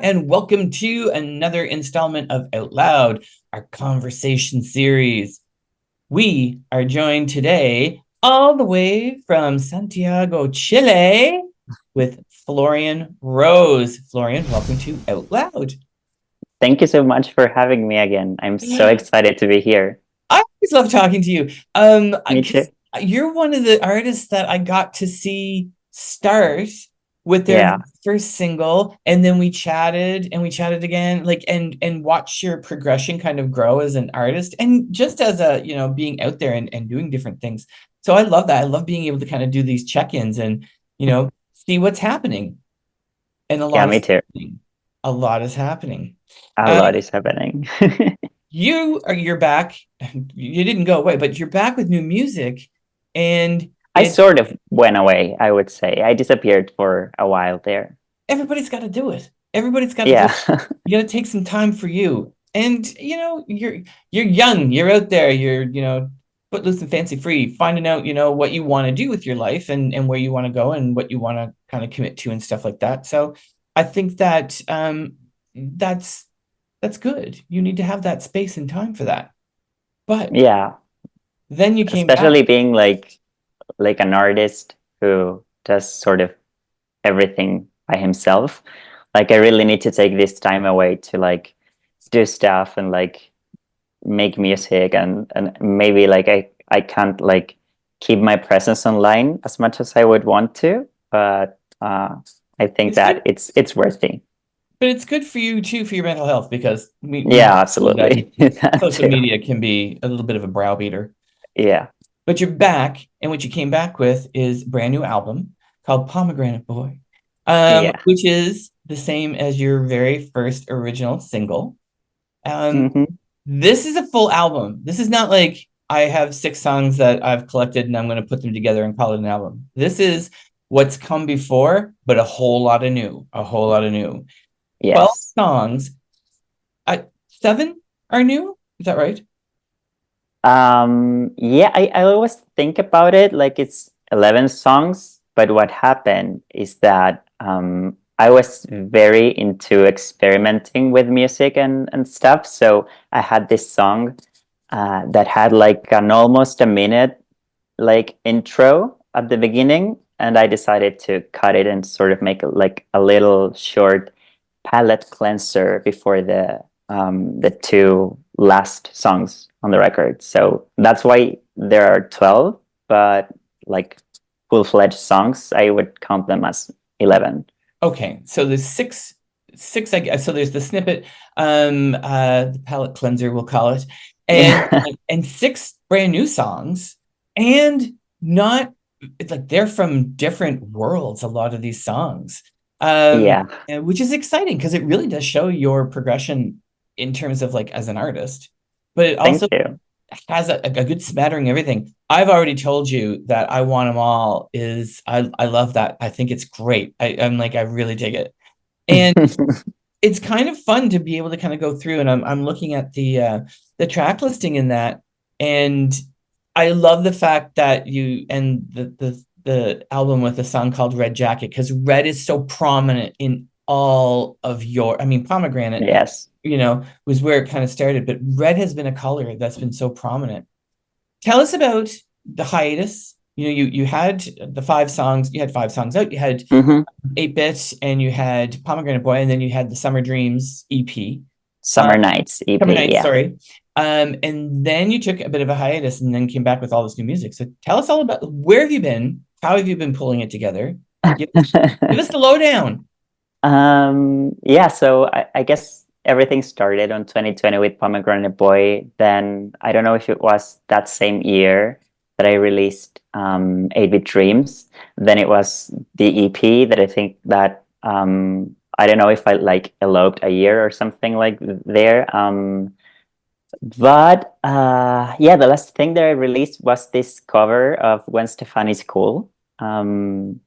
and welcome to another installment of Out Loud, our conversation series. We are joined today all the way from Santiago, Chile, with Florian Rose. Florian, welcome to Out Loud. Thank you so much for having me again. I'm so excited to be here. I always love talking to you. Me too. Because you're one of the artists that I got to see start with their Yeah, first single, and then we chatted and we chatted again, like and watch your progression kind of grow as an artist and just as a, being out there and doing different things. So I love that. I love being able to kind of do these check-ins and, see what's happening. And a yeah, lot me is too. happening. A lot is happening. A Um, lot is happening. you're back. You didn't go away, but you're back with new music, and I it sort of went away, I would say. I disappeared for a while there. everybody's got to do it. Everybody's got to do Yeah, it. You got to take some time for you, and you're young. You're out there. You're foot loose and fancy free, finding out what you want to do with your life and where you want to go and what you want to kind of commit to and stuff like that. So I think that that's that's good. You need to have that space and time for that. But yeah. then you came back. Especially being like an artist who does sort of everything by himself. Like I really need to take this time away to like do stuff and like make music and maybe like I can't like keep my presence online as much as I would want to, but I think It's good, that it's worthy. but it's good for you too for your mental health because we Yeah, both know that absolutely. That social too. media can be a little bit of a browbeater. Yeah. But you're back, and what you came back with is a brand new album called Pomegranate Boy, Yeah. which is the same as your very first original single. Um, Hmm. this is a full album. This is not like I have 6 songs that I've collected and I'm going to put them together and call it an album. This is what's come before, but a whole lot of new, a whole lot of new. 12 Yes. songs. 7 are new. Is that right? Yeah, I always think about it like it's 11 songs, but what happened is that I was very into experimenting with music and stuff. So I had this song that had like an almost a minute like intro at the beginning, and I decided to cut it and sort of make it like a little short palette cleanser before the two last songs on the record. So that's why there are 12, but like full-fledged songs, I would count them as 11. Okay, so there's six, I guess. So there's the snippet, the palette cleanser, we'll call it, and and 6 brand new songs, and not it's like they're from different worlds. A lot of these songs, Yeah, and which is exciting because it really does show your progression in terms of like as an artist, but it thank also you. has a good smattering of everything. I've already told you that I Want Them All is I love that. I think it's great. I'm like I really dig it. And it's kind of fun to be able to kind of go through and I'm looking at the track listing in that, and I love the fact that you and the album with a song called Red Jacket, because red is so prominent in all of your, I mean, Pomegranate, Yes. was where it kind of started, but red has been a color that's been so prominent. Tell us about the hiatus. You had the 5 songs, you had 5 songs out, you had Hmm. 8 Bit, and you had Pomegranate Boy, and then you had the Summer Dreams EP. Summer Nights Summer EP, Nights, yeah. sorry. And then you took a bit of a hiatus and then came back with all this new music. So tell us all about where have you been? How have you been pulling it together? Give, give us the lowdown. Yeah, so I guess everything started on 2020 with Pomegranate Boy. Then I don't know if it was that same year that I released 8-Bit Dreams. Then it was the EP that I think that I don't know if I like eloped a year or something like there. But yeah, the last thing that I released was this cover of When Stefani's Cool. Um,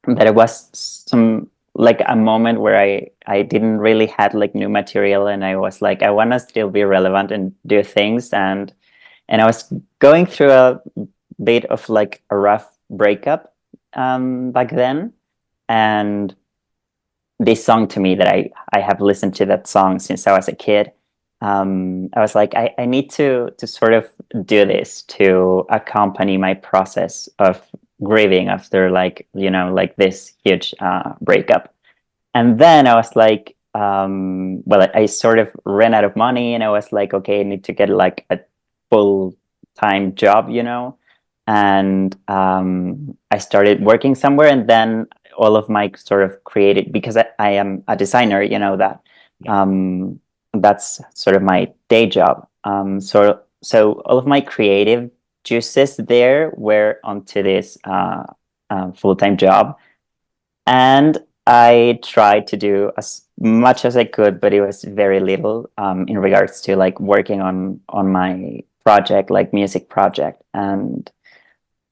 that it was some like a moment where I didn't really had like new material, and I was like I want to still be relevant and do things, and I was going through a bit of like a rough breakup back then, and this song to me that I have listened to that song since I was a kid. I was like, I need to sort of do this to accompany my process of grieving after, like, you know, like this huge breakup. And then I was like, well, I sort of ran out of money, and I was like, okay, I need to get like a full-time job, you know. And I started working somewhere, and then all of my sort of creative, because I am a designer, you know that. Um, that's sort of my day job. So all of my creative juices there were onto this full-time job, and I tried to do as much as I could, but it was very little in regards to like working on my project, like music project, and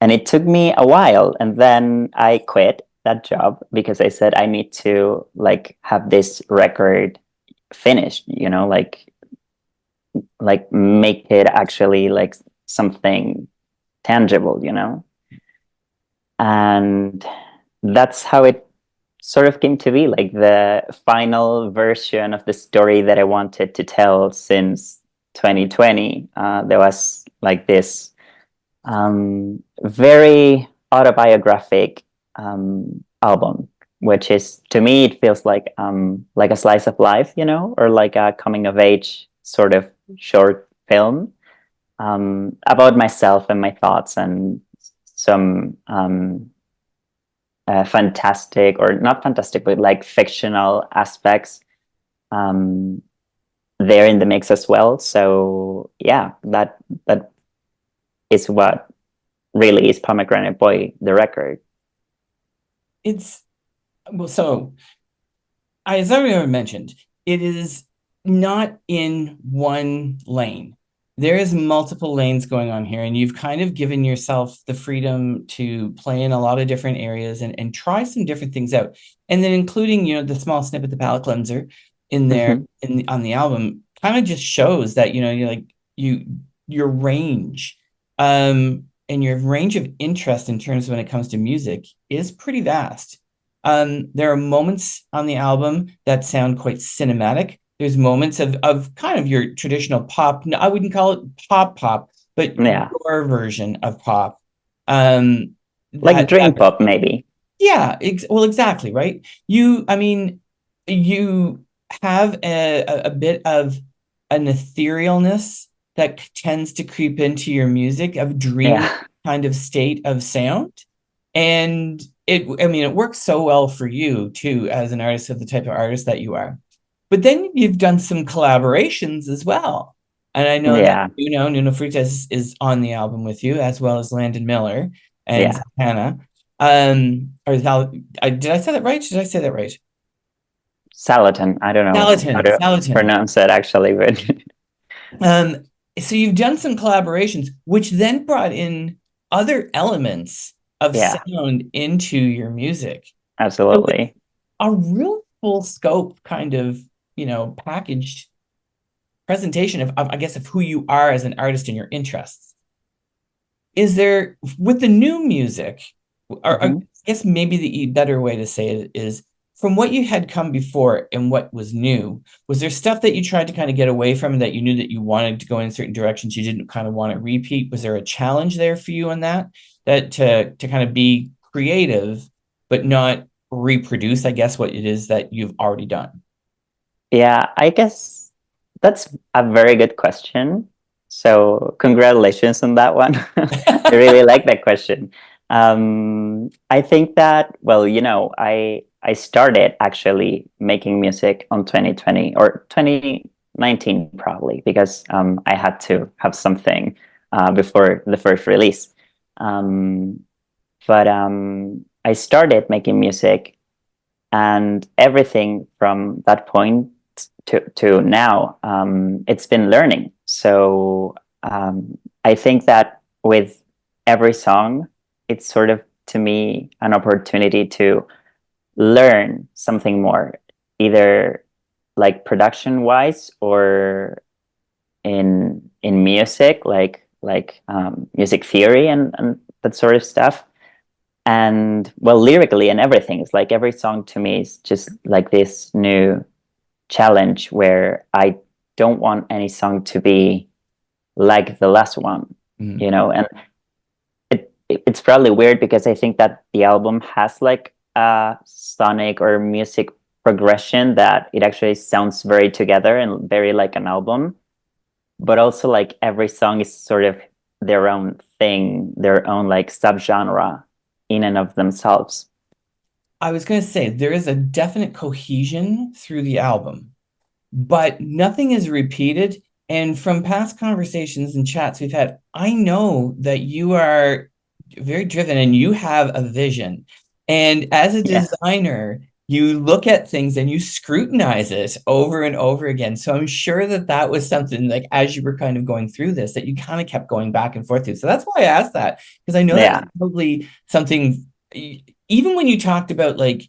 it took me a while, and then I quit that job because I said I need to like have this record finished, you know, like make it actually like something tangible, you know. And that's how it sort of came to be, like the final version of the story that I wanted to tell since 2020. There was like this very autobiographic album, which is, to me, it feels like a slice of life, you know, or like a coming of age sort of short film about myself and my thoughts, and some fantastic, or not fantastic, but like fictional aspects um, there in the mix as well. So yeah, that is what really is Pomegranate Boy, the record. It's well, so as I already mentioned, it is not in one lane. There is multiple lanes going on here, and you've kind of given yourself the freedom to play in a lot of different areas and try some different things out. And then including, you know, the small snippet, the palette cleanser in there Mm-hmm. on the album kind of just shows that, you know, you're like your range and your range of interest in terms of when it comes to music is pretty vast. There are moments on the album that sound quite cinematic. There's moments of kind of your traditional pop. I wouldn't call it pop, but Yeah, your version of pop. Um, like that dream pop maybe. yeah, well, exactly, right? I mean, you have a bit of an etherealness that tends to creep into your music, of dreamy Yeah, kind of state of sound. And I mean, it works so well for you too, as an artist, of the type of artist that you are. But then you've done some collaborations as well. And I know that, yeah, you know, Nuno Freitas is on the album with you, as well as Landon Miller and yeah. Santana. Or did I say that right? Did I say that right? Salaton, I don't know how to Salatin. pronounce it actually, but Um, so you've done some collaborations, which then brought in other elements of yeah, sound into your music. So it's absolutely. a real full scope kind of, you know, packaged presentation of I guess, of who you are as an artist and your interests. Is there, with the new music, or I Mm-hmm. guess maybe the better way to say it is, from what you had come before and what was new, was there stuff that you tried to kind of get away from, that you knew that you wanted to go in certain directions you didn't kind of want to repeat? Was there a challenge there for you on that, to kind of be creative but not reproduce, I guess, what it is that you've already done? Yeah, I guess that's a very good question. So congratulations on that one. I really like that question. I think that, well, you know, I started actually making music on 2020 or 2019 probably, because I had to have something before the first release. Um, but I started making music, and everything from that point to now, it's been learning. So I think that with every song, it's sort of, to me, an opportunity to learn something more, either like production wise, or in music, like music theory and that sort of stuff. And well, lyrically and everything, it's like every song to me is just like this new challenge where I don't want any song to be like the last one, Mm. you know. And it's probably weird because I think that the album has like a sonic or music progression that it actually sounds very together and very like an album, but also like every song is sort of their own thing, their own like subgenre in and of themselves. I was going to say there is a definite cohesion through the album, but nothing is repeated. And from past conversations and chats we've had, I know that you are very driven and you have a vision. And as a Yeah. designer, you look at things and you scrutinize it over and over again. So I'm sure that that was something like as you were kind of going through this that you kind of kept going back and forth to. So that's why I asked that, because I know that's Yeah. probably something, even when you talked about like,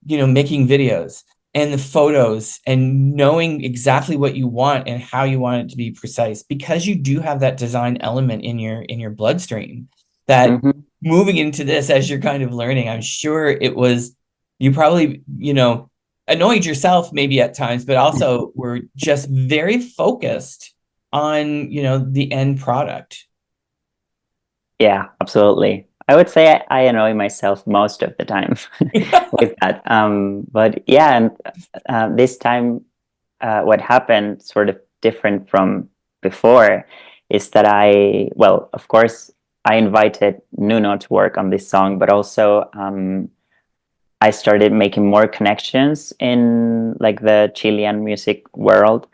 making videos and the photos and knowing exactly what you want and how you want it to be precise, because you do have that design element in your bloodstream, that Hmm. moving into this as you're kind of learning, I'm sure it was, you probably, annoyed yourself maybe at times, but also were just very focused on, the end product. Yeah, absolutely. I would say I annoy myself most of the time with that. But yeah, and this time, what happened sort of different from before is that well, of course, I invited Nuno to work on this song, but also I started making more connections in like the Chilean music world,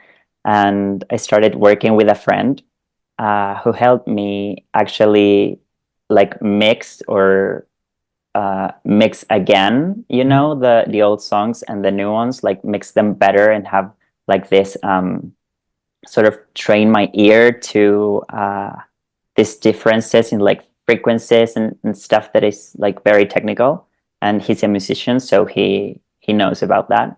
and I started working with a friend who helped me actually like mix or mix again, you know, the old songs and the new ones, like mix them better and have like this sort of train my ear to these differences in like frequencies and stuff that is like very technical. And he's a musician, so he knows about that.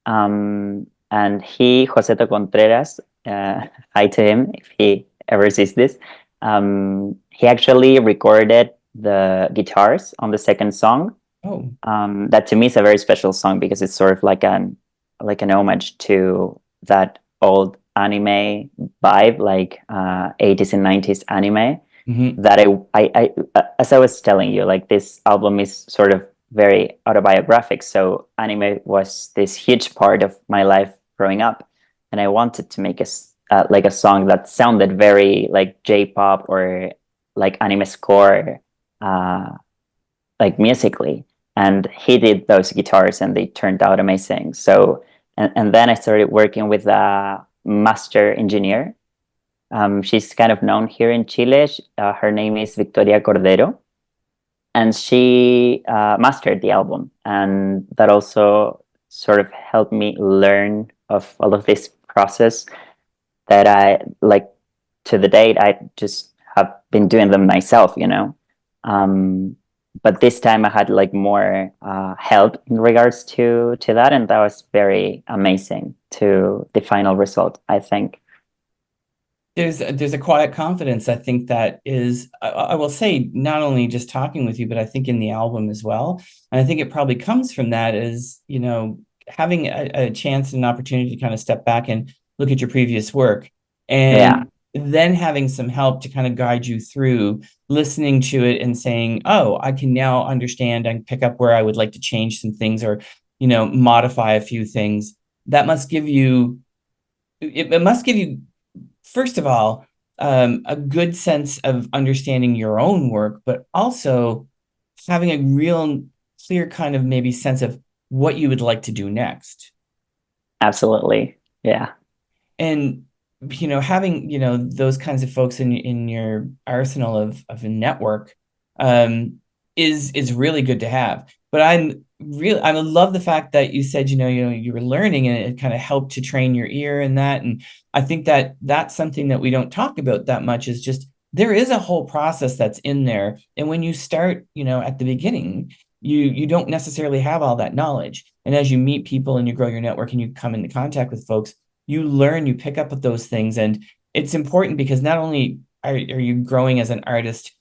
And Joseto Contreras, hi to him if he ever sees this. He actually recorded the guitars on the second song. Oh, That to me is a very special song because it's sort of like an homage to that old anime vibe, like 80s and 90s anime. mhm. That as I was telling you, like this album is sort of very autobiographic. So anime was this huge part of my life growing up, and I wanted to make like a song that sounded very like J-pop or like anime score, uh, like musically. And he did those guitars, and they turned out amazing. So and then I started working with a master engineer. She's kind of known here in Chile. Her name is Victoria Cordero, and she mastered the album, and that also sort of helped me learn of all of this process that I like to the date. I just have been doing them myself, you know. Um, but this time I had like more help in regards to that, and that was very amazing to the final result, I think. There's a quiet confidence, I think, that is, I will say, not only just talking with you, but I think in the album as well. And I think it probably comes from that, is, having a chance and an opportunity to kind of step back and look at your previous work, Yeah, and then having some help to kind of guide you through listening to it and saying, oh, I can now understand and pick up where I would like to change some things, or, modify a few things. That must give you, it must give you, first of all, a good sense of understanding your own work, but also having a real clear kind of maybe sense of what you would like to do next. absolutely. Yeah. And having those kinds of folks in your arsenal of a network, um, is really good to have. But I love the fact that you said you were learning, and it kind of helped to train your ear and that. And I think that that's something that we don't talk about that much, is just there is a whole process that's in there. And when you start at the beginning, you don't necessarily have all that knowledge. And as you meet people and you grow your network and you come into contact with folks, you learn, you pick up with those things. And it's important because not only are you growing as an artist,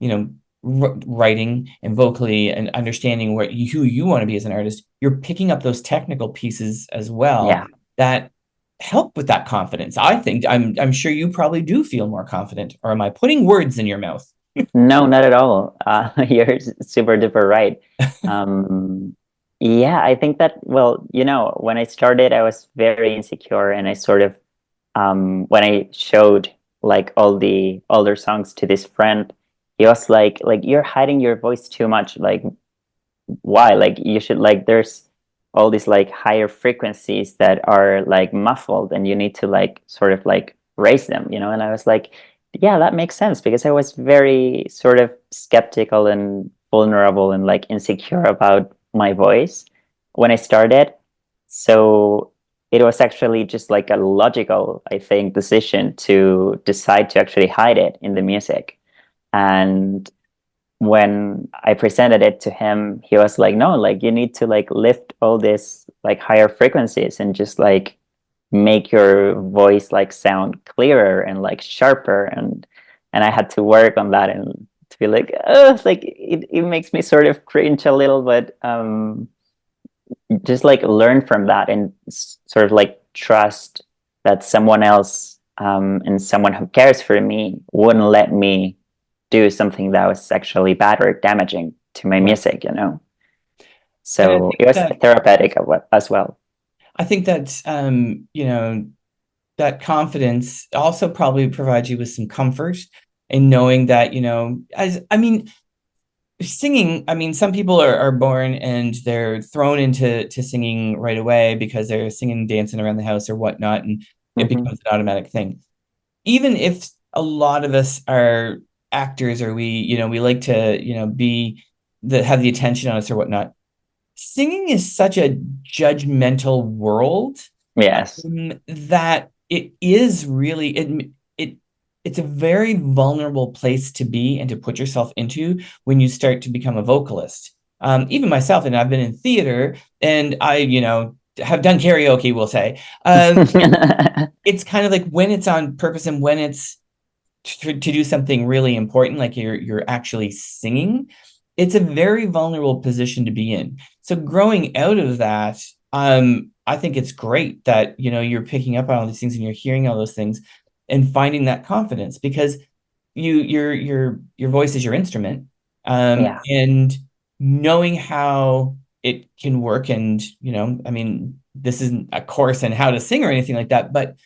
you know, writing and vocally and understanding who you want to be as an artist, you're picking up those technical pieces as well Yeah. that help with that confidence. I think I'm sure you probably do feel more confident, or am I putting words in your mouth? No, not at all. You're super duper right. Um, yeah, I think that, well, when I started, I was very insecure, and I sort of, when I showed like all the older songs to this friend, he was like you're hiding your voice too much. Like, why? Like, you should, like, there's all these like higher frequencies that are like muffled, and you need to like sort of like raise them. And I was like, yeah, that makes sense, because I was very sort of skeptical and vulnerable and like insecure about my voice when I started. So it was actually just like a logical, I think, decision to decide to actually hide it in the music. And when I presented it to him, he was like, no, like, you need to like lift all this like higher frequencies and just like make your voice like sound clearer and like sharper. And I had to work on that, and to be like, oh, like it makes me sort of cringe a little, but just like learn from that, and sort of like trust that someone else, and someone who cares for me, wouldn't let me do something that was actually bad or damaging to my Right. music. And I So think it was that therapeutic as well. I think that that confidence also probably provides you with some comfort in knowing that, as I mean, singing, I mean, some people are born and they're thrown into singing right away because they're singing, dancing around the house or whatnot, and it Mm-hmm. becomes an automatic thing. Even if a lot of us are actors, or we like to, be have the attention on us or whatnot, singing is such a judgmental world, Yes. that it is really it it's a very vulnerable place to be and to put yourself into when you start to become a vocalist. Even myself, and I've been in theater, and I, have done karaoke, we'll say. It's kind of like when it's on purpose and when it's to do something really important, like you're actually singing, it's a very vulnerable position to be in. So growing out of that, I think it's great that you're picking up on all these things and you're hearing all those things and finding that confidence, because your voice is your instrument, Yeah. and knowing how it can work. And I mean, this isn't a course in how to sing or anything like that, but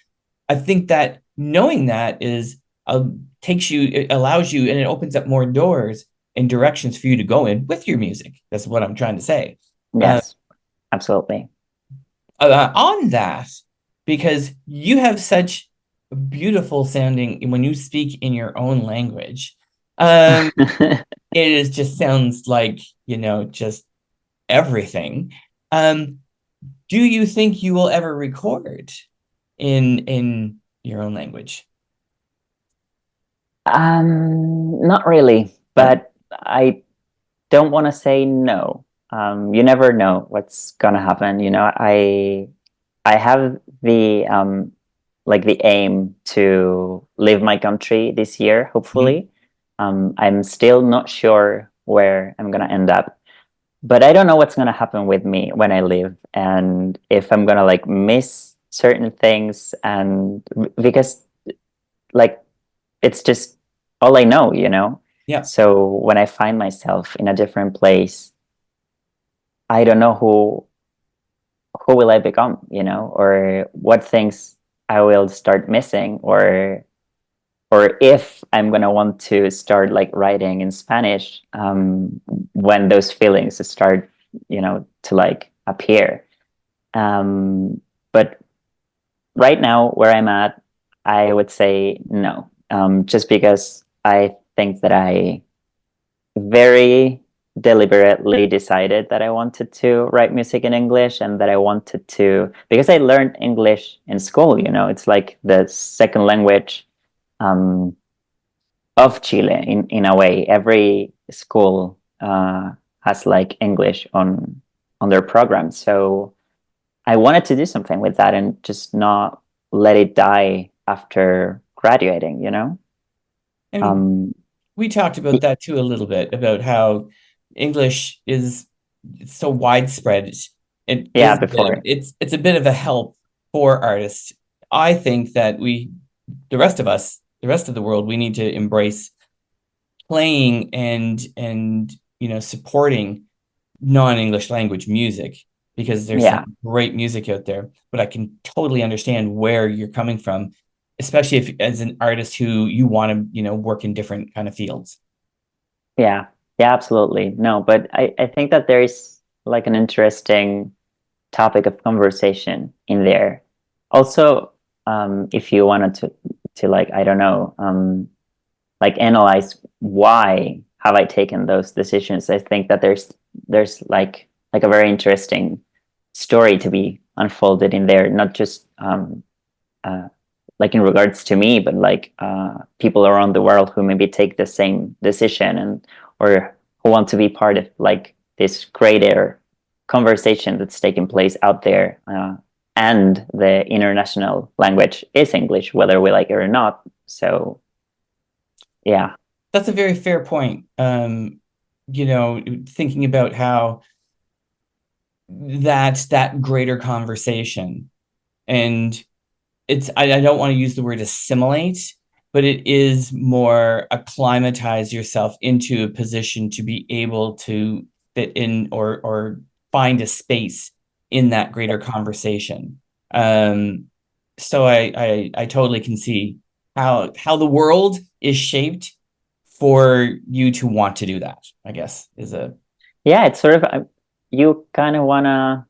I think that knowing that is it allows you, and it opens up more doors and directions for you to go in with your music. That's what I'm trying to say. Uh, Yes, absolutely. on that, because you have such beautiful sounding when you speak in your own language. It is just sounds like, just everything. Um, do you think you will ever record in your own language? Not really, No? but I don't want to say no. You never know what's gonna happen. I have the like the aim to leave my country this year, Mhm. hopefully. I'm still not sure where I'm gonna end up, but I don't know what's gonna happen with me when I leave, and if I'm gonna like miss certain things, and because like it's just all I know. Yeah. So when I find myself in a different place, I don't know who will I become, or what things I will start missing, or if I'm gonna want to start like writing in Spanish, when those feelings start, to like appear. But right now, where I'm at, I would say no, just because I think that I very deliberately decided that I wanted to write music in English, and that I wanted to, because I learned English in school. It's like the second language, um, of Chile, in a way. Every school has like English on their program. So I wanted to do something with that, and just not let it die after graduating. And Um, We talked about that too a little bit about how English is so widespread. It Yeah, is a bit of before. it's a bit of a help for artists. I think that the rest of us, the rest of the world, we need to embrace playing and supporting non-English language music because there's some Yeah. great music out there. But I can totally understand where you're coming from, especially if as an artist who you want to, work in different kind of fields. Yeah. Yeah, absolutely. No, but I think that there is like an interesting topic of conversation in there. Also, if you wanted to like, I don't know, like analyze why have I taken those decisions, I think that there's like a very interesting story to be unfolded in there, not just uh, like in regards to me, but like people around the world who maybe take the same decision and or who want to be part of like this greater conversation that's taking place out there. And the international language is English, whether we like it or not. So yeah, That's a very fair point. Thinking about how that greater conversation, and I don't want to use the word assimilate, but it is more acclimatize yourself into a position to be able to fit in or find a space in that greater conversation. So I totally can see how the world is shaped for you to want to do that, I guess, is a yeah, it's sort of you kind of wanna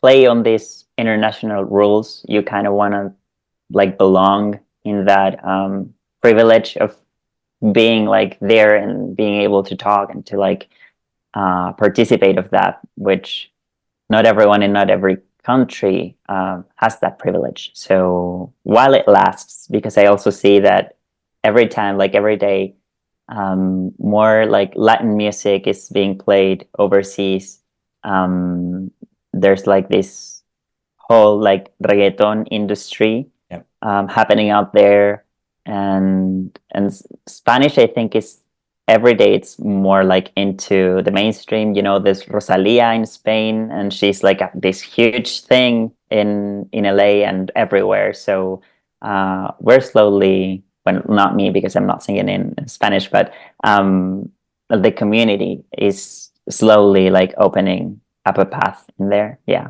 play on these international rules. You kind of wanna like belong in that privilege of being like there and being able to talk and to like participate of that, which not everyone in not every country has that privilege. So while it lasts, because I also see that every time, like every day, more like Latin music is being played overseas. Um, there's like this whole like reggaeton industry yeah. happening out there, and Spanish I think is every day it's more like into the mainstream. You know, there's Rosalia in Spain, and she's like this huge thing in LA and everywhere. So we're slowly, well, not me because I'm not singing in Spanish, but the community is slowly like opening up a path in there. Yeah.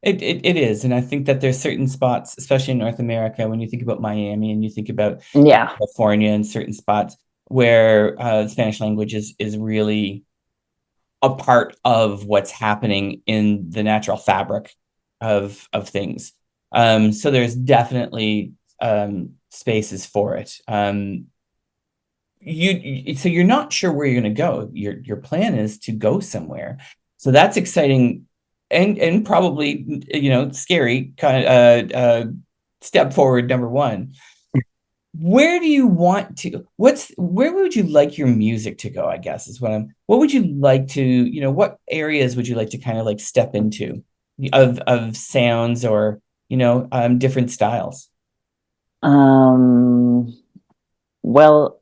It is, and I think that there's certain spots, especially in North America, when you think about Miami and you think about Yeah. California and certain spots where Spanish language is really a part of what's happening in the natural fabric of things. So there's definitely spaces for it. So you're not sure where you're going to go. Your plan is to go somewhere. So that's exciting and probably scary kind of step forward number one. Where do you want to where would you like your music to go, I guess is what would you like to, what areas would you like to kind of like step into of sounds or different styles? Um, well,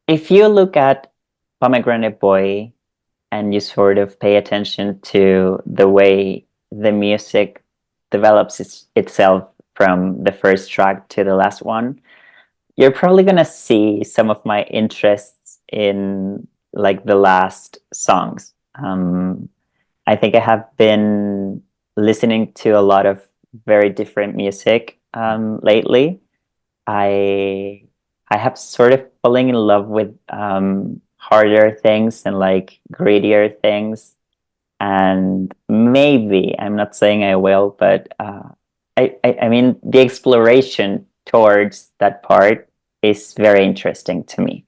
if you look at Pomegranate Boy and you sort of pay attention to the way the music develops itself from the first track to the last one, you're probably gonna see some of my interests in like the last songs. I think I have been listening to a lot of very different music lately. I I have sort of falling in love with harder things and like grittier things. And maybe I'm not saying I will, but I mean the exploration towards that part is very interesting to me.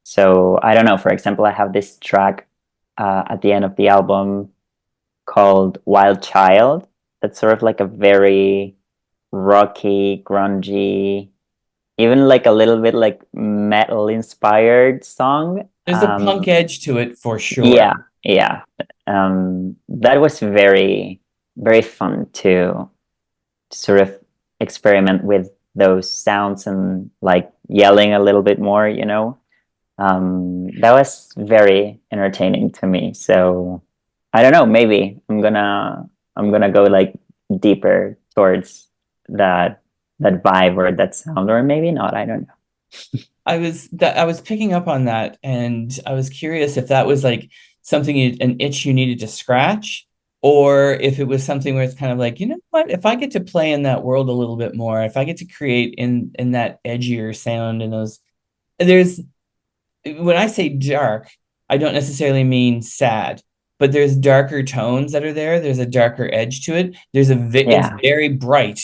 So I don't know. For example, I have this track at the end of the album called Wild Child. That's sort of like a very rocky, grungy, even like a little bit like metal inspired song. There's a punk edge to it for Yeah, sure. yeah. That was very, very fun to sort of experiment with those sounds and like yelling a little bit more, you know. That was very entertaining to me. So I don't know, maybe I'm gonna go like deeper towards that that vibe or that sound, or maybe not. I don't know. I was picking up on that, and I was curious if that was like something an itch you needed to scratch, or if it was something where it's kind of like, you know what, if I get to play in that world a little bit more, if I get to create in that edgier sound and those, there's, when I say dark, I don't necessarily mean sad, but there's darker tones that are there. There's a darker edge to it. It's Yeah. very bright.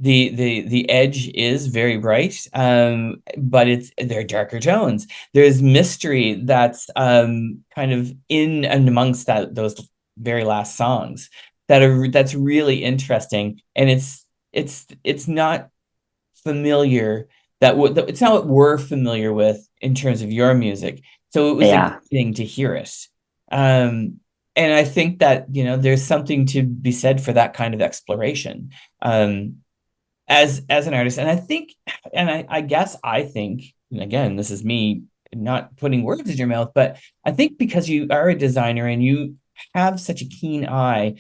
The edge is very bright, but they're darker tones. There's mystery that's kind of in and amongst those very last songs that's really interesting, and it's not familiar it's not what we're familiar with in terms of your music. So it was Yeah. exciting to hear it. And I think that, there's something to be said for that kind of exploration. As an artist. And I think, and I guess I think, and again, this is me not putting words in your mouth, but I think because you are a designer and you have such a keen eye,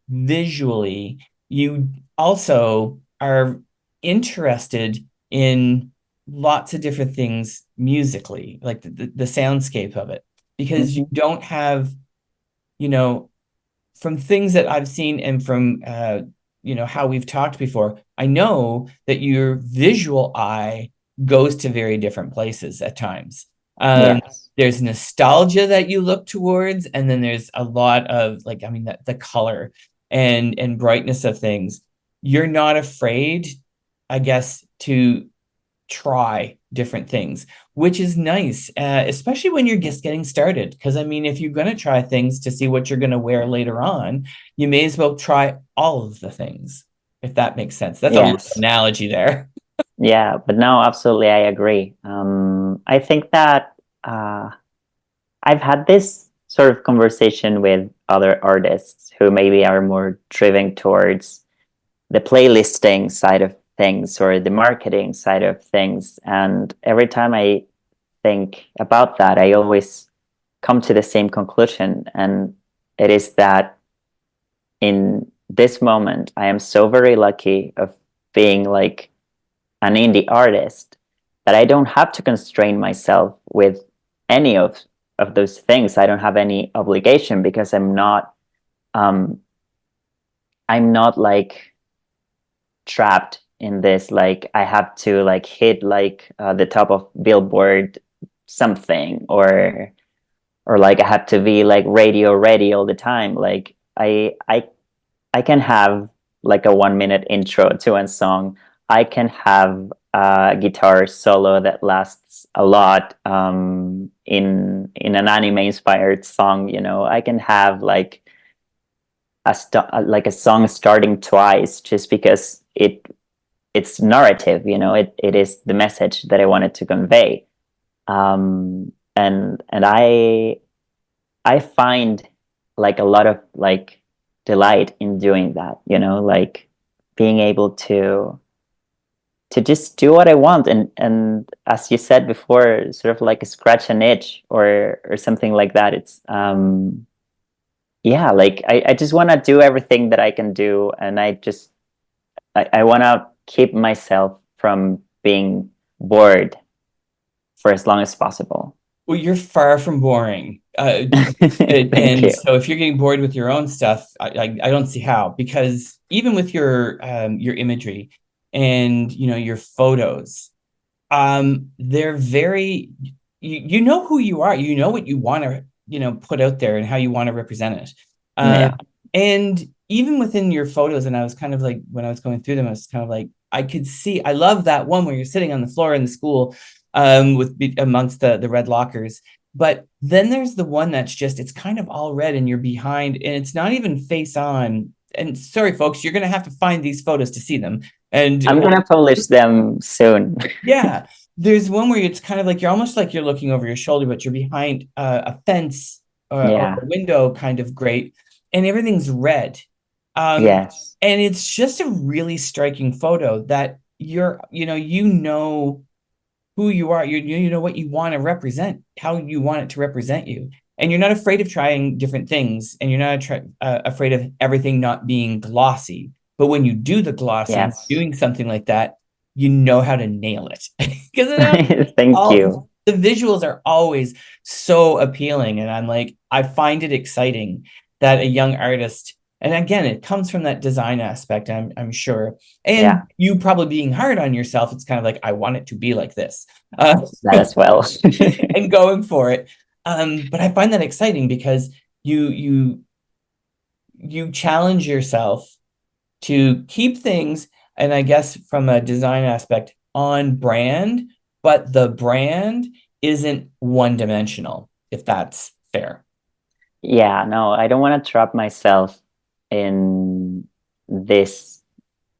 visually, you also are interested in lots of different things musically, like the soundscape of it, because you Hmm. don't have, you know, from things that I've seen and from how we've talked before, I know that your visual eye goes to very different places at times. Yes. There's nostalgia that you look towards, and then there's a lot of like, I mean, the color and brightness of things. You're not afraid, I guess, to try different things, which is nice, especially when you're just getting started. Because I mean, if you're going to try things to see what you're going to wear later on, you may as well try all of the things, if that makes sense. That's a little Yes. analogy there. Yeah, but no, absolutely, I agree. I think that I've had this sort of conversation with other artists who maybe are more driven towards the playlisting side of things or the marketing side of things. And every time I think about that, I always come to the same conclusion. And it is that in this moment, I am so very lucky of being like an indie artist that I don't have to constrain myself with any of those things. I don't have any obligation because um I'm not like trapped in this, like I have to like hit like the top of Billboard something, or like I have to be like radio ready all the time. Like I can have like a 1 minute intro to a song. I can have a guitar solo that lasts a lot, in an anime inspired song. I can have like like a song starting twice just because it's narrative. It is the message that I wanted to convey. And I find like a lot of like delight in doing that, like being able to just do what I want, and as you said before, sort of like scratch an itch or something like that. It's yeah, like I just want to do everything that I can do, and I want to keep myself from being bored for as long as possible. Well, you're far from boring. Thank And you. so if you're getting bored with your own stuff, I don't see how, because even with your imagery and your photos, they're very, you know who you are, you know what you want to put out there and how you want to represent it. Yeah. And even within your photos, and I was kind of like, when I was going through them, I was kind of like, I could see, I love that one where you're sitting on the floor in the school, with amongst the red lockers. But then there's the one that's just, it's kind of all red and you're behind, and it's not even face on. And sorry folks, you're gonna have to find these photos to see them. And I'm well, gonna publish them soon. yeah, there's one where it's kind of like you're almost like you're looking over your shoulder, but you're behind a fence, or a Yeah. window kind of grate, and everything's red. Um, Yes. and it's just a really striking photo that you're, who you are. You know what you want to represent, how you want it to represent you. And you're not afraid of trying different things, and you're not afraid of everything not being glossy. But when you do the glossy, Yes. doing something like that, you know how to nail it. Because Thank all you. the visuals are always so appealing. And I'm like, I find it exciting that a young artist, and again, it comes from that design aspect, I'm sure. Yeah, And you probably being hard on yourself, it's kind of like, I want it to be like this. that as well. And going for it. But I find that exciting because you you you challenge yourself to keep things, and I guess from a design aspect, on brand, but the brand isn't one dimensional, if that's fair. Yeah, no, I don't want to trap myself in this,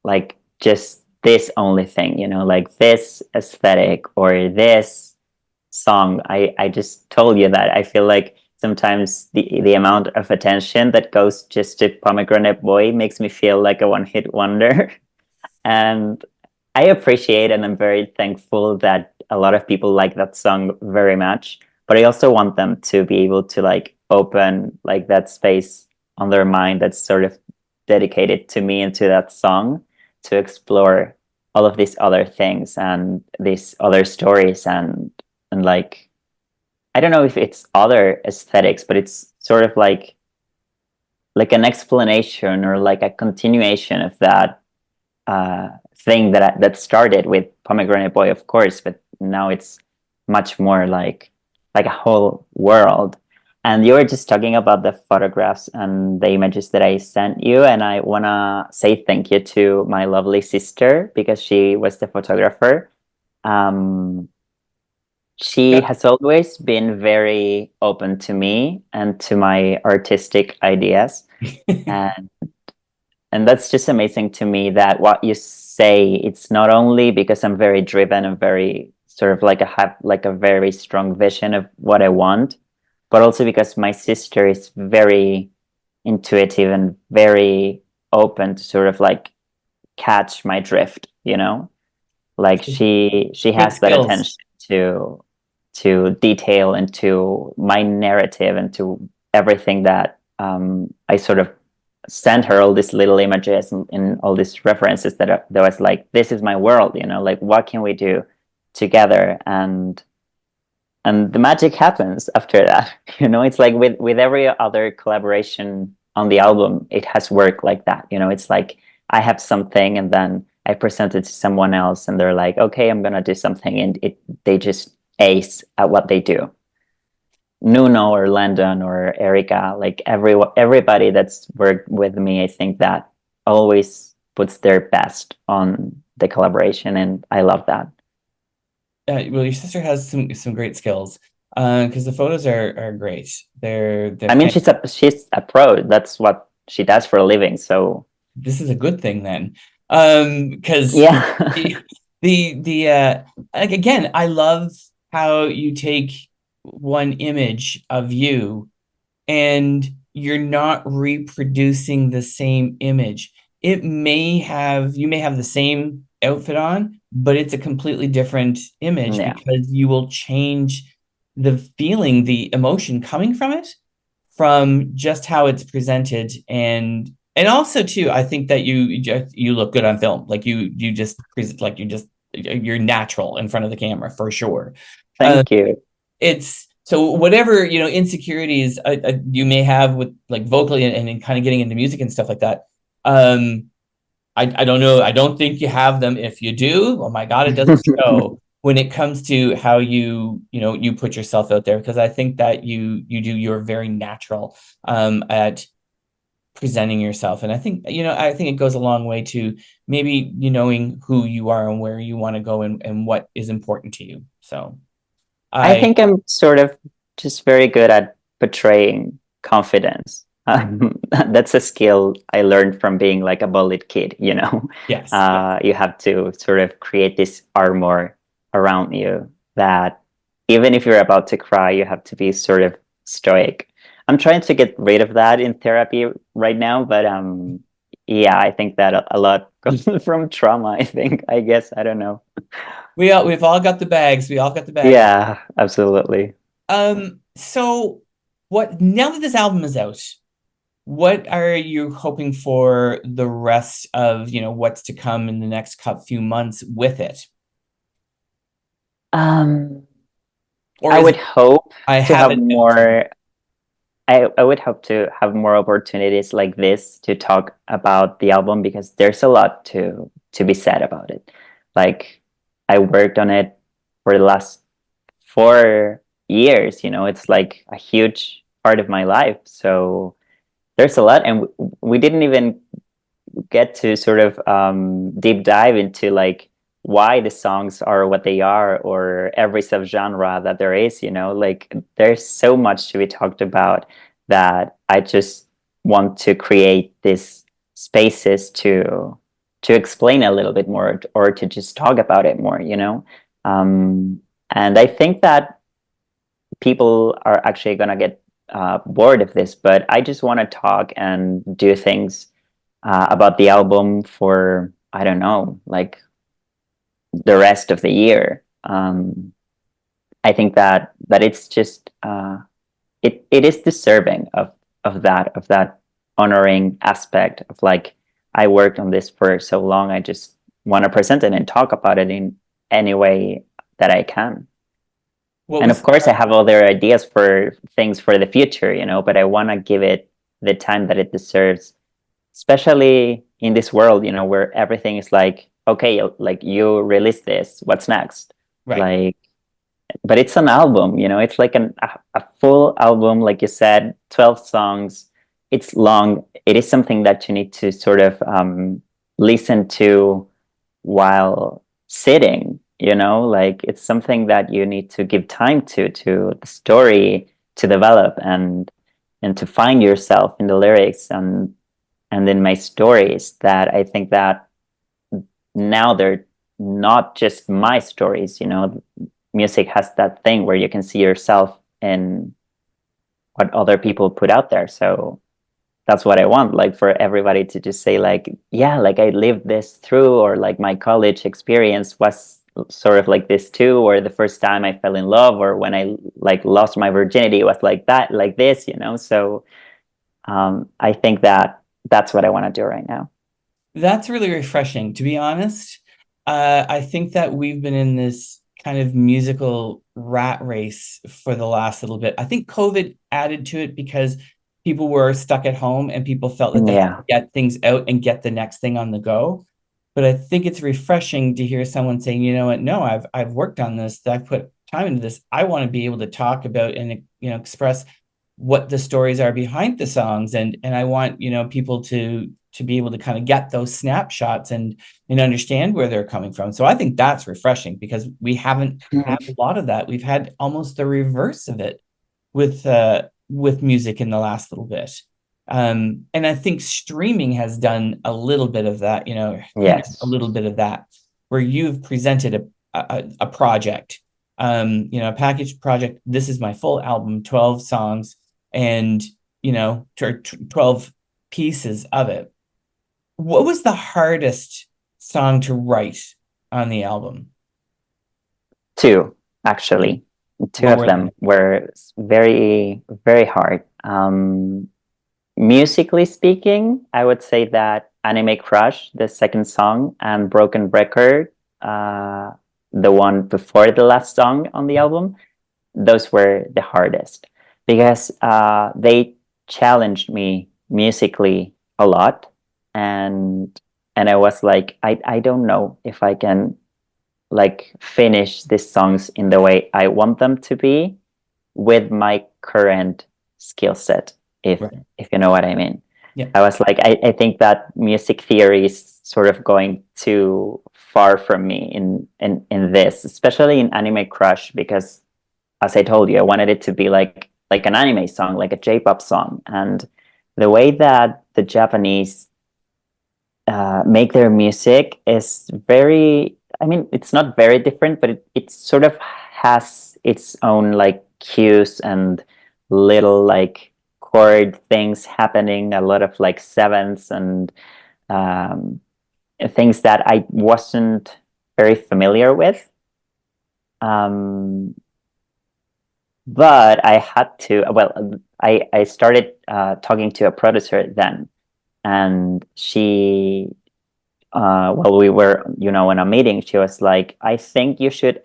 like just this only thing, like this aesthetic or this song. I just told you that I feel like sometimes the amount of attention that goes just to Pomegranate Boy makes me feel like a one-hit wonder. And I appreciate and I'm very thankful that a lot of people like that song very much. But I also want them to be able to like open like that space on their mind that's sort of dedicated to me and to that song, to explore all of these other things and these other stories, and like I don't know if it's other aesthetics, but it's sort of like an explanation or like a continuation of that thing that started with Pomegranate Boy, of course, but now it's much more like a whole world. And you were just talking about the photographs and the images that I sent you, and I wanna say thank you to my lovely sister because she was the photographer. Um, she Yeah. has always been very open to me and to my artistic ideas, and that's just amazing to me that what you say, it's not only because I'm very driven and very sort of like I have like a very strong vision of what I want, but also because my sister is very intuitive and very open to sort of like catch my drift, like she Good has that skills. attention to detail and to my narrative and to everything that I sort of sent her all these little images and all these references that was like, this is my world, like what can we do together? And the magic happens after that. It's like with every other collaboration on the album, it has worked like that. It's like I have something and then I present it to someone else and they're like, okay, I'm gonna do something, and they just ace at what they do. Nuno or Landon or Erica, like everybody that's worked with me, I think that always puts their best on the collaboration, and I love that. Well, your sister has some great skills, because the photos are great. They're I mean, fantastic. she's a pro. That's what she does for a living. So This is a good thing then, because yeah, the like, again, I love how you take one image of you and you're not reproducing the same image. You may have the same outfit on, but it's a completely different image yeah. because you will change the feeling, the emotion coming from it, from just how it's presented. And also too, I think that you look good on film. Like you just present, like you're natural in front of the camera for sure. Uh, Thank you. it's so whatever insecurities you may have with like vocally and kind of getting into music and stuff like that. um I don't know, I don't think you have them. If you do, oh my god, it doesn't show when it comes to how you put yourself out there, because I think that you're very natural at presenting yourself. And I think it goes a long way to maybe knowing who you are and where you want to go, and what is important to you. So I I think I'm sort of just very good at portraying confidence. That's a skill I learned from being like a bullied kid, yes. You have to sort of create this armor around you that even if you're about to cry, you have to be sort of stoic. I'm trying to get rid of that in therapy right now, but yeah, I think that a lot comes from trauma, I think, I guess, I don't know. we've all got the bags. We all got the bags. Yeah, absolutely. So what now that this album is out, what are you hoping for the rest of, what's to come in the next few months with it? Um, Or I is would it, hope I to have have it out to more. I would hope to have more opportunities like this to talk about the album because there's a lot to be said about it. Like I worked on it for the last 4 years, it's like a huge part of my life. So there's a lot, and we didn't even get to sort of deep dive into like why the songs are what they are or every subgenre that there is, like there's so much to be talked about that I just want to create these spaces to explain a little bit more or to just talk about it more. um, and I think that people are actually going to get bored of this, but I just want to talk and do things about the album for, I don't know, like the rest of the year. I think that it's just it is deserving of that honoring aspect of like I worked on this for so long. I just want to present it and talk about it in any way that I can. what And of was course, I have other ideas for things for the future, but I want to give it the time that it deserves, especially in this world, where everything is like, okay, like you release this, what's next? right. Like, but it's an album, it's like a full album, like you said, 12 songs. It's long. It is something that you need to sort of listen to while sitting, like it's something that you need to give time to the story to develop and to find yourself in the lyrics and in my stories that I think that now they're not just my stories. Music has that thing where you can see yourself in what other people put out there. So that's what I want, like for everybody to just say like, yeah, like I lived this through, or like my college experience was sort of like this too, or the first time I fell in love, or when I like lost my virginity was like that, like this. So I think that that's what I want to do right now. That's really refreshing, to be honest. I think that we've been in this kind of musical rat race for the last little bit. I think COVID added to it because people were stuck at home and people felt that they had Yeah. to get things out and get the next thing on the go. But I think it's refreshing to hear someone saying, you know what, no, I've worked on this, I've put time into this. I want to be able to talk about and express what the stories are behind the songs, and I want people to be able to kind of get those snapshots and understand where they're coming from. So I think that's refreshing because we haven't had a lot of that. We've had almost the reverse of it with music in the last little bit. And I think streaming has done a little bit of that, hindered a Yes. little bit of that, where you've presented a project, a package project. This is my full album, 12 songs, and 12 pieces of it. What was the hardest song to write on the album? Two, actually. Two What of were they? them were very, very hard. Musically speaking, I would say that Anime Crush, the second song, and Broken Record, uh, the one before the last song on the album, those were the hardest because they challenged me musically a lot. And I was like, I don't know if I can like finish these songs in the way I want them to be with my current skill set, if Right. if you know what I mean. Yeah. I was like, I think that music theory is sort of going too far from me in this, especially in Anime Crush, because as I told you, I wanted it to be like an anime song, like a J-pop song. And the way that the Japanese make their music is very, I mean, it's not very different, but it sort of has its own like cues and little like chord things happening, a lot of like sevenths and um, things that I wasn't very familiar with. Um, but I had to, well, I started talking to a producer then, and she, while we were, in a meeting, she was like, I think you should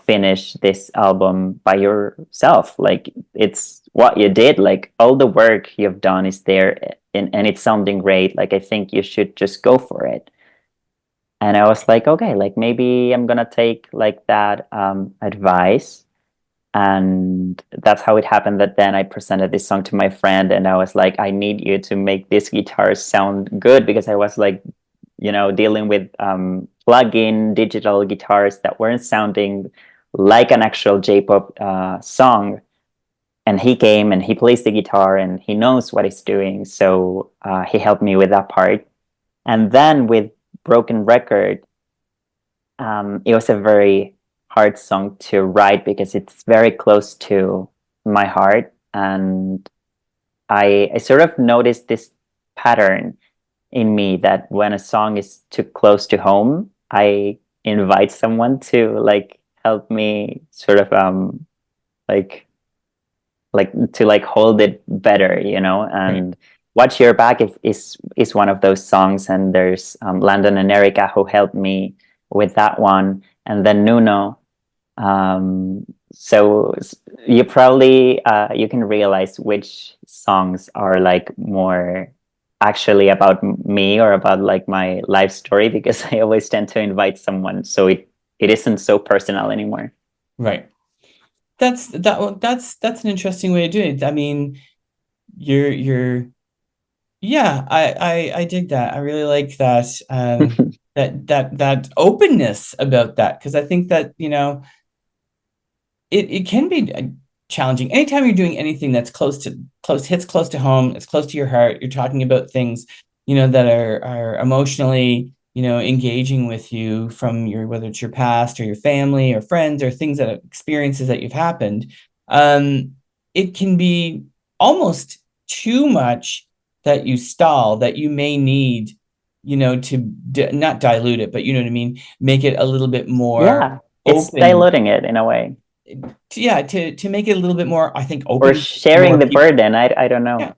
finish this album by yourself. Like, it's what you did, like, all the work you've done is there, and it's sounding great. Like, I think you should just go for it. And I was like, okay, like, maybe I'm gonna take like that advice. And that's how it happened, that then I presented this song to my friend, and I was like, I need you to make this guitar sound good, because I was like, dealing with plug-in digital guitars that weren't sounding like an actual J-pop song. And he came and he plays the guitar and he knows what he's doing, so he helped me with that part. And then with Broken Record, it was a very hard song to write because it's very close to my heart. And I sort of noticed this pattern in me, that when a song is too close to home, I invite someone to like help me sort of like to like hold it better, Right. and Watch Your Back is one of those songs, and there's Landon and Erica who helped me with that one, and then Nuno. So you probably you can realize which songs are like more actually about me or about like my life story, because I always tend to invite someone, so it isn't so personal anymore. Right. That's an interesting way of doing it. I mean, you're yeah, I dig that. I really like that that openness about that, because I think that, it can be challenging. Anytime you're doing anything that's hits close to home, it's close to your heart, you're talking about things, that are emotionally, engaging with you from your, whether it's your past or your family or friends or things that experiences that you've happened. Um, it can be almost too much that you stall, that you may need, to not dilute it, but you know what I mean, make it a little bit more Yeah, it's open. diluting it in a way, Yeah, to make it a little bit more, I think, or open to sharing more the people. burden. I don't know. Yeah.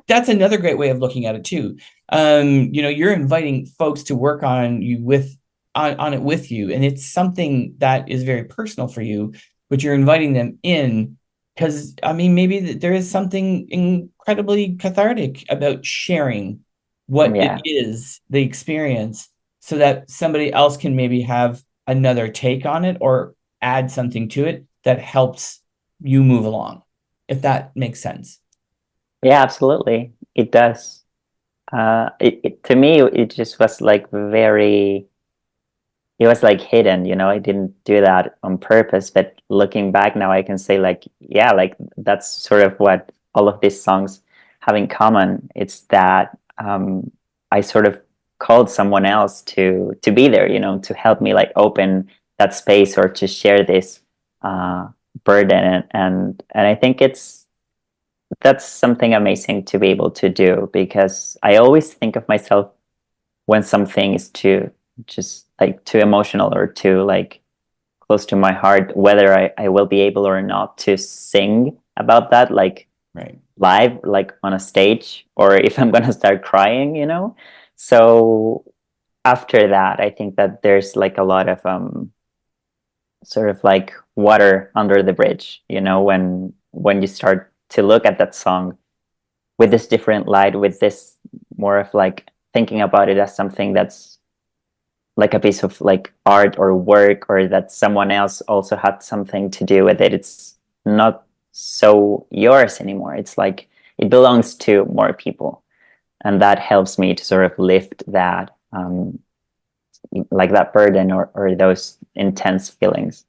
That's another great way of looking at it too. You're inviting folks to work on it with you, and it's something that is very personal for you, but you're inviting them in because, I mean, maybe there is something incredibly cathartic about sharing what it Yeah. is, the experience, so that somebody else can maybe have another take on it or add something to it that helps you move along, if that makes sense. Yeah, absolutely. It does. To me, it just was like very, it was like hidden, I didn't do that on purpose. But looking back now, I can say like, yeah, like that's sort of what all of these songs have in common. It's that I sort of called someone else to be there, to help me like open that space or to share this uh, burden. And I think that's something amazing to be able to do, because I always think of myself when something is too just like too emotional or too like close to my heart, whether I will be able or not to sing about that like Right. live, like on a stage, or if I'm gonna start crying. So after that, I think that there's like a lot of sort of like water under the bridge, when you start to look at that song with this different light, with this more of like thinking about it as something that's like a piece of like art or work, or that someone else also had something to do with it. It's not so yours anymore. It's like it belongs to more people. And that helps me to sort of lift that like that burden, or those intense feelings.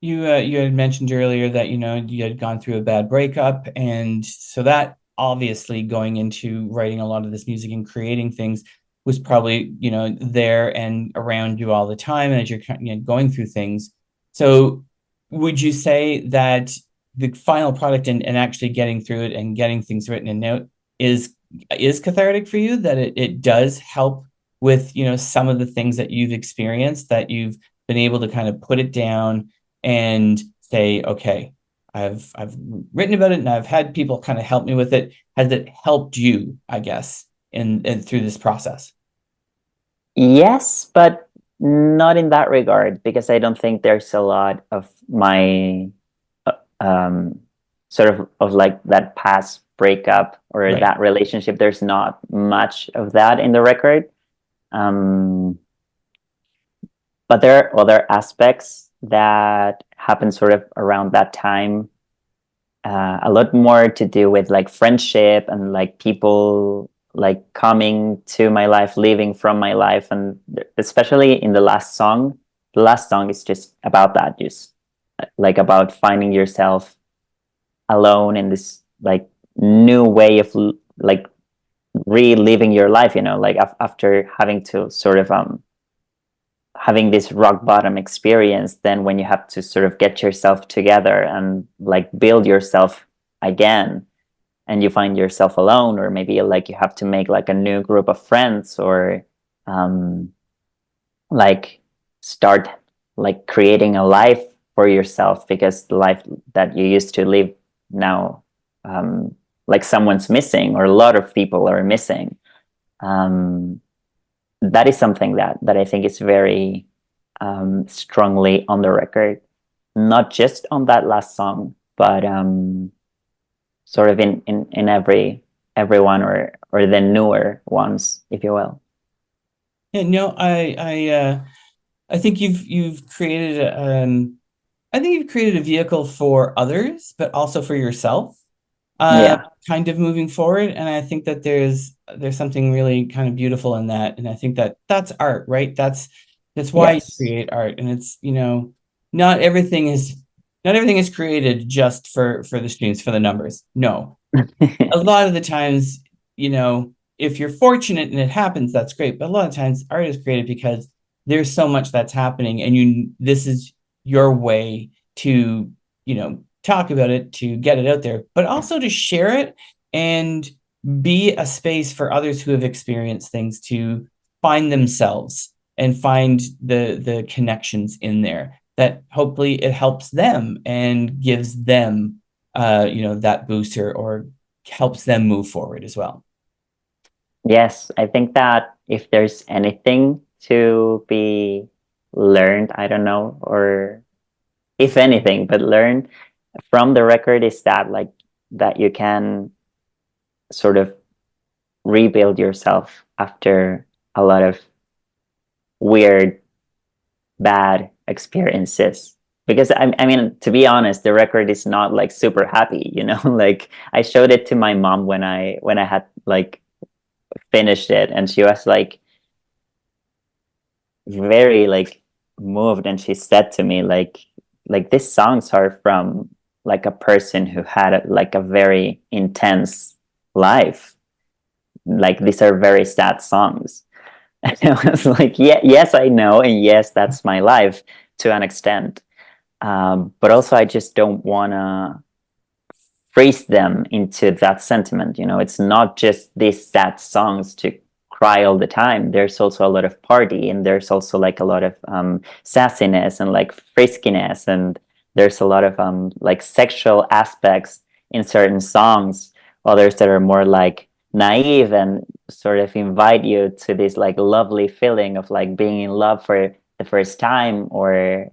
You had mentioned earlier that, you had gone through a bad breakup, and so that obviously, going into writing a lot of this music and creating things, was probably, there and around you all the time, and as you're going through things. So would you say that the final product, and actually getting through it and getting things written and out, is cathartic for you, that it does help with, some of the things that you've experienced, that you've been able to kind of put it down and say, okay, I've written about it and I've had people kind of help me with it. Has it helped you, I guess, in through this process? Yes, but not in that regard, because I don't think there's a lot of my um, sort of like that past breakup or Right. that relationship. There's not much of that in the record. Um, but there are other aspects that happen sort of around that time. A lot more to do with like friendship and like people like coming to my life, leaving from my life, and especially in the last song. The last song is just about that, just like about finding yourself alone in this like new way of like reliving your life, you know, like after having to sort of having this rock bottom experience, then when you have to sort of get yourself together and like build yourself again, and you find yourself alone, or maybe like you have to make like a new group of friends, or um like start like creating a life for yourself, because the life that you used to live now, um like someone's missing, or a lot of people are missing. um that is something that I think is very strongly on the record, not just on that last song, but sort of in everyone, or the newer ones, if you will. Yeah, no, I think you've created I think you've created a vehicle for others, but also for yourself, uh, Yeah. kind of moving forward. And I think that there's something really kind of beautiful in that. And I think that that's art, right? That's why you Yes. create art. And it's, not everything is not everything is created just for the students, for the numbers. No, a lot of the times, if you're fortunate and it happens, that's great. But a lot of times art is created because there's so much that's happening and this is your way to, talk about it, to get it out there, but also to share it and be a space for others who have experienced things to find themselves and find the connections in there that hopefully it helps them and gives them that booster or helps them move forward as well. Yes, I think that if there's anything to be learned, I don't know, or if anything, but learned from the record, is that like that you can sort of rebuild yourself after a lot of weird, bad experiences. Because I mean, to be honest, the record is not like super happy, you know. Like I showed it to my mom when I had like finished it, and she was like very like moved, and she said to me like these songs are from like a person who had like a very intense life. Like these are very sad songs. And I was like, yeah, yes, I know, and yes, that's my life to an extent. But also, I just don't want to freeze them into that sentiment. You know, it's not just these sad songs to cry all the time. There's also a lot of party, and there's also like a lot of sassiness and like friskiness, and there's a lot of like sexual aspects in certain songs. Others that are more like naive and sort of invite you to this like lovely feeling of like being in love for the first time, or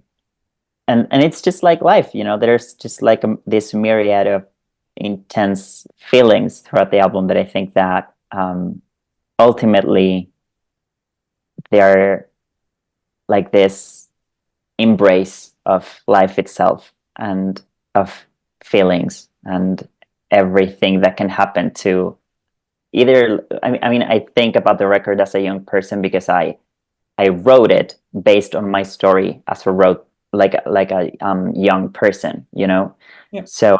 and it's just like life, you know. There's just like this myriad of intense feelings throughout the album that I think that ultimately they're like this embrace of life itself, and of feelings, and everything that can happen to either. I mean, I think about the record as a young person, because I wrote it based on my story as a wrote like a young person, you know. Yeah. So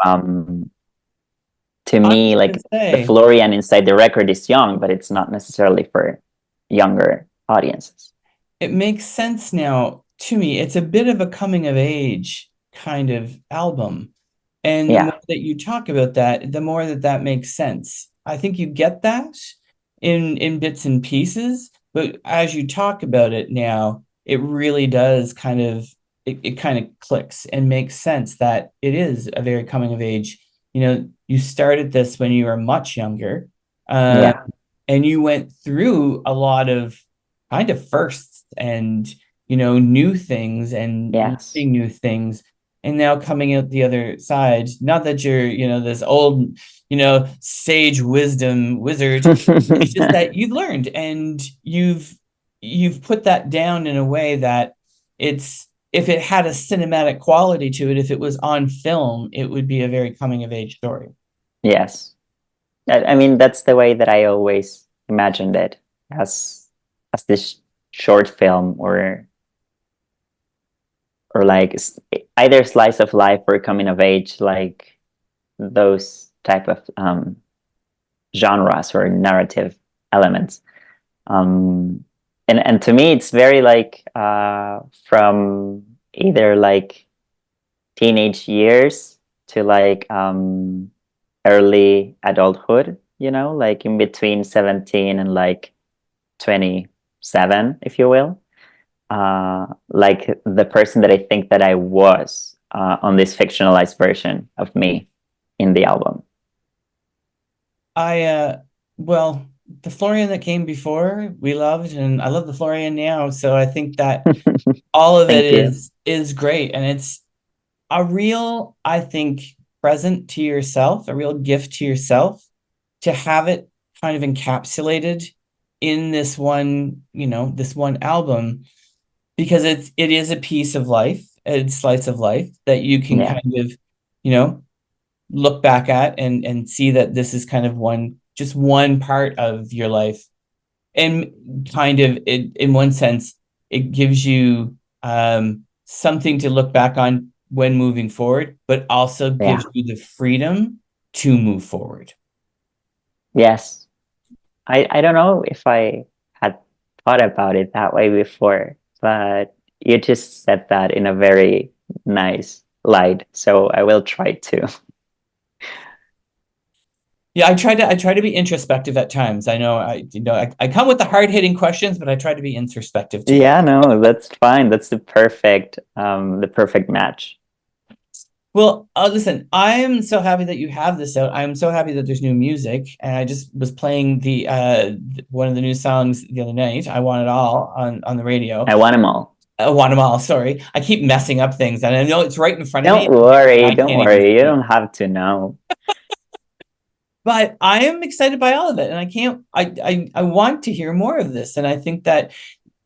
to I me, was gonna like the say, Florian inside the record is young, but it's not necessarily for younger audiences. it makes sense now to me. It's a bit of a coming of age kind of album. And the more Yeah. that you talk about that, the more that that makes sense. I think you get that in bits and pieces, but as you talk about it now, it really does kind of it kind of clicks and makes sense that it is a very coming of age. You started this when you were much younger, uh, Yeah. and you went through a lot of kind of firsts and new things and Yes. learning new things, and now coming out the other side. Not that you're this old sage wisdom wizard. It's just that you've learned and you've put that down in a way that it's if it had a cinematic quality to it, if it was on film, it would be a very coming of age story. Yes. I mean, that's the way that I always imagined it, as this short film, or like either slice of life or coming of age, like those type of genres or narrative elements. Um, and to me, it's very like from either like teenage years to like early adulthood, like in between 17 and like 27, if you will. Like the person that I think that I was on this fictionalized version of me in the album. I well, the Florian that came before we loved, and I love the Florian now. So I think that all of it Thank you. is great, and it's a real, I think, present to yourself, a real gift to yourself to have it kind of encapsulated in this one album, because it is a piece of life, a slice of life that you can Yeah. kind of, you know, look back at and see that this is kind of just one part of your life. And kind of in one sense, it gives you something to look back on when moving forward, but also gives Yeah. you the freedom to move forward. Yes. I don't know if I had thought about it that way before, but you just said that in a very nice light. So I will try to. Yeah, I try to be introspective at times. I know I come with the hard-hitting questions, but I try to be introspective too. Yeah, no, that's fine. That's the perfect match. Well, listen, I'm so happy that you have this out. I'm so happy that there's new music, and I just was playing the one of the new songs the other night. I Want It All on the radio. I want them all. I Want Them All. Sorry, I keep messing up things, and I know it's right in front of me. Don't worry, I don't can't even worry. You see it. don't have to know. But I am excited by all of it, and I can't. I want to hear more of this, and I think that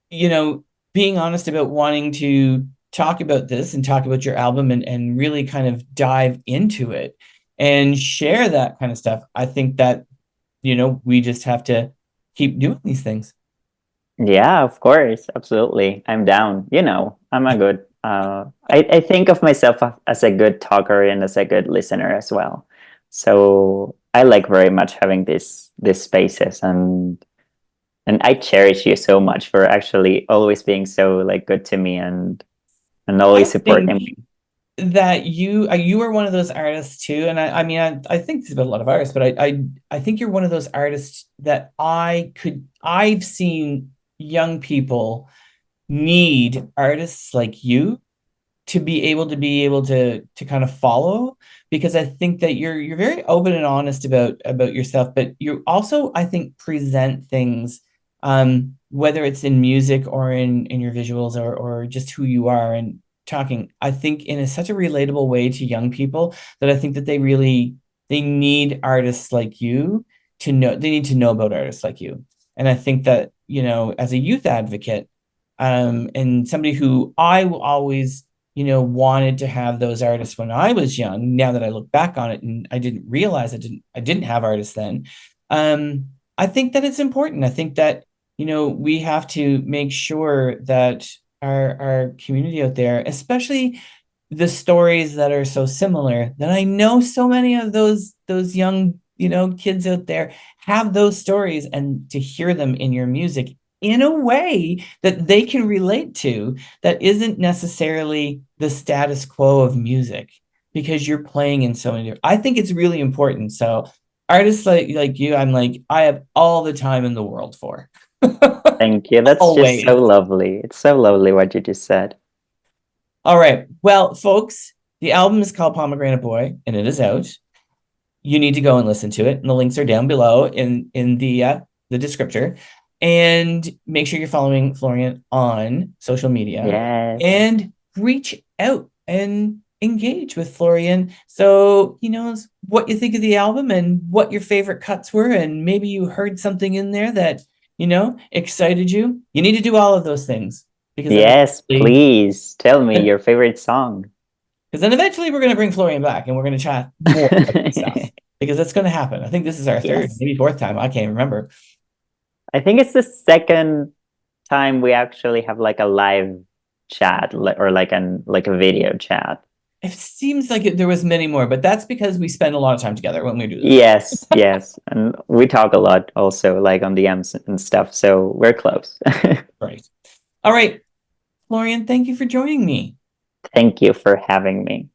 being honest about wanting to talk about this and talk about your album and really kind of dive into it and share that kind of stuff. I think that we just have to keep doing these things. Yeah, of course. Absolutely. I'm down. I'm a good I think of myself as a good talker and as a good listener as well. So I like very much having these spaces, and I cherish you so much for actually always being so like good to me, and always I think supporting me. that you are one of those artists too, and I mean I think this about a lot of artists, but I think you're one of those artists that I've seen young people need artists like you to be able to kind of follow, because I think that you're very open and honest about yourself, but you also, I think, present things, whether it's in music or in your visuals or just who you are and talking, I think, in such a relatable way to young people, that I think that they need artists like you they need to know about artists like you. And I think that, as a youth advocate, and somebody who I always wanted to have those artists when I was young. Now that I look back on it, and I didn't realize I didn't have artists then. I think that it's important. I think that we have to make sure that our community out there, especially the stories that are so similar, that I know so many of those young kids out there have those stories, and to hear them in your music in a way that they can relate to, that isn't necessarily the status quo of music, because you're playing in so many different. I think it's really important. So artists like you, I have all the time in the world for. Thank you. That's just so Always. lovely. It's so lovely what you just said. All right. Well, folks, the album is called Pomegranate Boy, and it is out. You need to go and listen to it, and the links are down below in the descriptor. And make sure you're following Florian on social media Yes. and reach out and engage with Florian so he knows what you think of the album and what your favorite cuts were, and maybe you heard something in there that excited you. You need to do all of those things because Yes, eventually, please tell me your favorite song. because then eventually we're going to bring Florian back and we're going to chat more about this stuff because that's going to happen. I think this is our third, Yes. maybe fourth time. I can't remember. I think it's the second time we actually have like a live chat or like a video chat. It seems like there was many more, but that's because we spend a lot of time together when we do this. Yes, yes. And we talk a lot also like on DMs and stuff, so we're close. Right. All right. Florian, thank you for joining me. Thank you for having me.